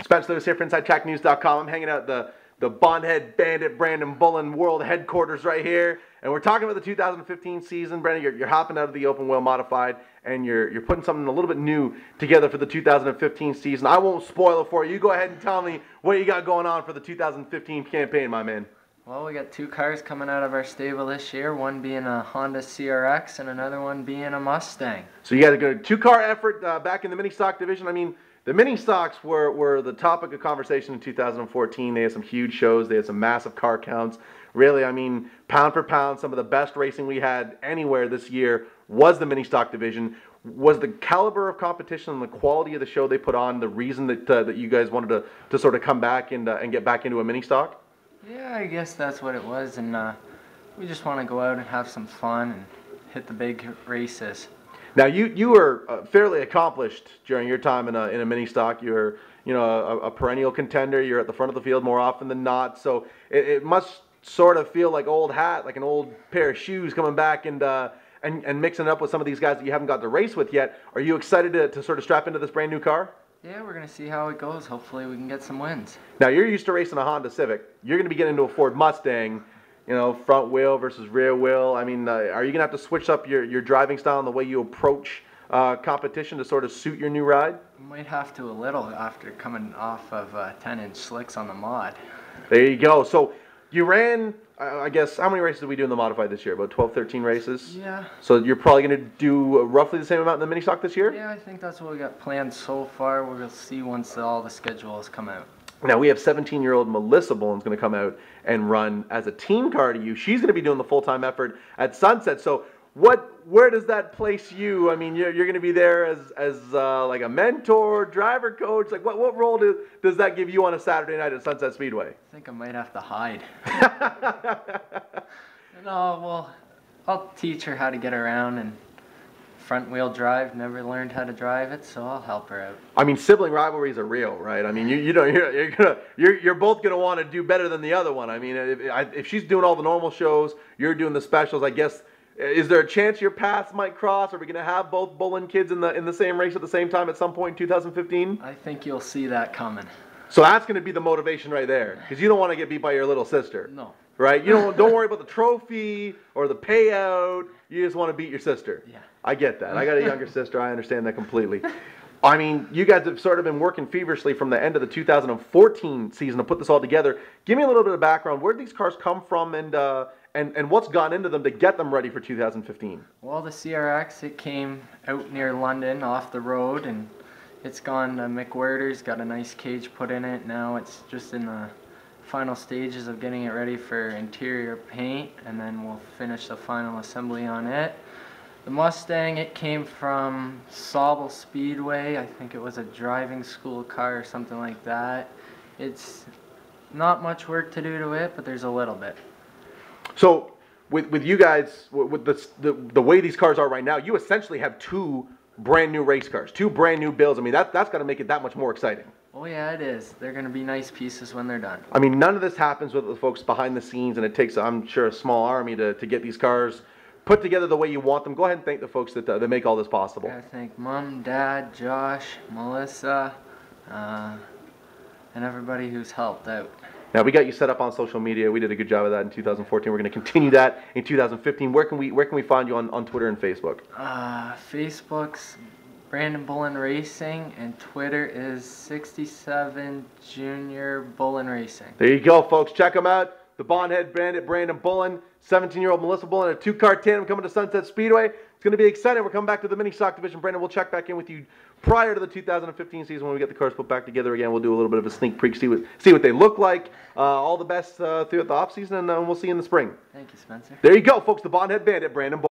Spencer Lewis here for InsideTrackNews.com. I'm hanging out at the Bandit Branden Bullen World Headquarters right here, and we're talking about the 2015 season. Branden, you're hopping out of the open wheel modified, and you're putting something a little bit new together for the 2015 season. I won't spoil it for you. You go ahead and tell me what you got going on for the 2015 campaign, my man. Well, we got two cars coming out of our stable this year, one being a Honda CRX and another one being a Mustang. So you got a good two-car effort back in the mini stock division. I mean, the mini stocks were the topic of conversation in 2014. They had some huge shows. They had some massive car counts. Really, I mean, pound for pound, some of the best racing we had anywhere this year was the mini stock division. Was the caliber of competition and the quality of the show they put on the reason that you guys wanted to sort of come back and get back into a mini stock? Yeah, I guess that's what it was, and we just want to go out and have some fun and hit the big races. Now, you were fairly accomplished during your time in a mini stock. You were, a perennial contender. You're at the front of the field more often than not. So it must sort of feel like old hat, like an old pair of shoes coming back and mixing it up with some of these guys that you haven't got to race with yet. Are you excited to sort of strap into this brand new car? Yeah, we're going to see how it goes. Hopefully we can get some wins. Now, you're used to racing a Honda Civic. You're going to be getting into a Ford Mustang, front wheel versus rear wheel. I mean, are you going to have to switch up your driving style and the way you approach competition to sort of suit your new ride? Might have to a little after coming off of 10-inch slicks on the mod. There you go. So you ran, I guess, how many races did we do in the modified this year? About 12, 13 races? Yeah. So you're probably going to do roughly the same amount in the mini stock this year? Yeah, I think that's what we got planned so far. We'll see once all the schedules come out. Now, we have 17-year-old Melissa Bullen's going to come out and run as a team car to you. She's going to be doing the full-time effort at Sunset. So where does that place you? I mean, you're going to be there as like a mentor, driver coach. Like, what role does that give you on a Saturday night at Sunset Speedway? I think I might have to hide. No, well, I'll teach her how to get around and front-wheel drive. Never learned how to drive it, so I'll help her out. I mean, sibling rivalries are real, right? I mean, you're both gonna want to do better than the other one. I mean, if she's doing all the normal shows, you're doing the specials. I guess, is there a chance your paths might cross? Are we gonna have both Bullen kids in the same race at the same time at some point in 2015? I think you'll see that coming. So that's gonna be the motivation right there, because you don't want to get beat by your little sister. No. Right? Don't worry about the trophy or the payout. You just want to beat your sister. Yeah. I get that. I got a younger sister. I understand that completely. I mean, you guys have sort of been working feverishly from the end of the 2014 season to put this all together. Give me a little bit of background. Where did these cars come from, and what's gone into them to get them ready for 2015? Well, the CRX, it came out near London off the road, and it's gone to McWhirter's, got a nice cage put in it. Now it's just in the final stages of getting it ready for interior paint, and then we'll finish the final assembly on it. The Mustang, it came from Sauble Speedway. I think it was a driving school car or something like that. It's not much work to do to it, but there's a little bit. So with you guys, with the way these cars are right now, you essentially have two brand new race cars, two brand new builds. I mean, that's got to make it that much more exciting. Oh yeah, it is. They're going to be nice pieces when they're done. I mean, none of this happens with the folks behind the scenes, and it takes, I'm sure, a small army to get these cars put together the way you want them. Go ahead and thank the folks that make all this possible. I thank Mom, Dad, Josh, Melissa, and everybody who's helped out. Now, we got you set up on social media. We did a good job of that in 2014. We're going to continue that in 2015. Where can we find you on Twitter and Facebook? Facebook's Branden Bullen Racing, and Twitter is 67 Junior Bullen Racing. There you go, folks. Check them out. The Bondhead Bandit Branden Bullen, 17-year-old Melissa Bullen, a two-car tandem coming to Sunset Speedway. It's going to be exciting. We're coming back to the mini stock division. Branden, we'll check back in with you prior to the 2015 season when we get the cars put back together again. We'll do a little bit of a sneak peek, see what they look like. All the best throughout the off season, and we'll see you in the spring. Thank you, Spencer. There you go, folks. The Bondhead Bandit Branden Bullen.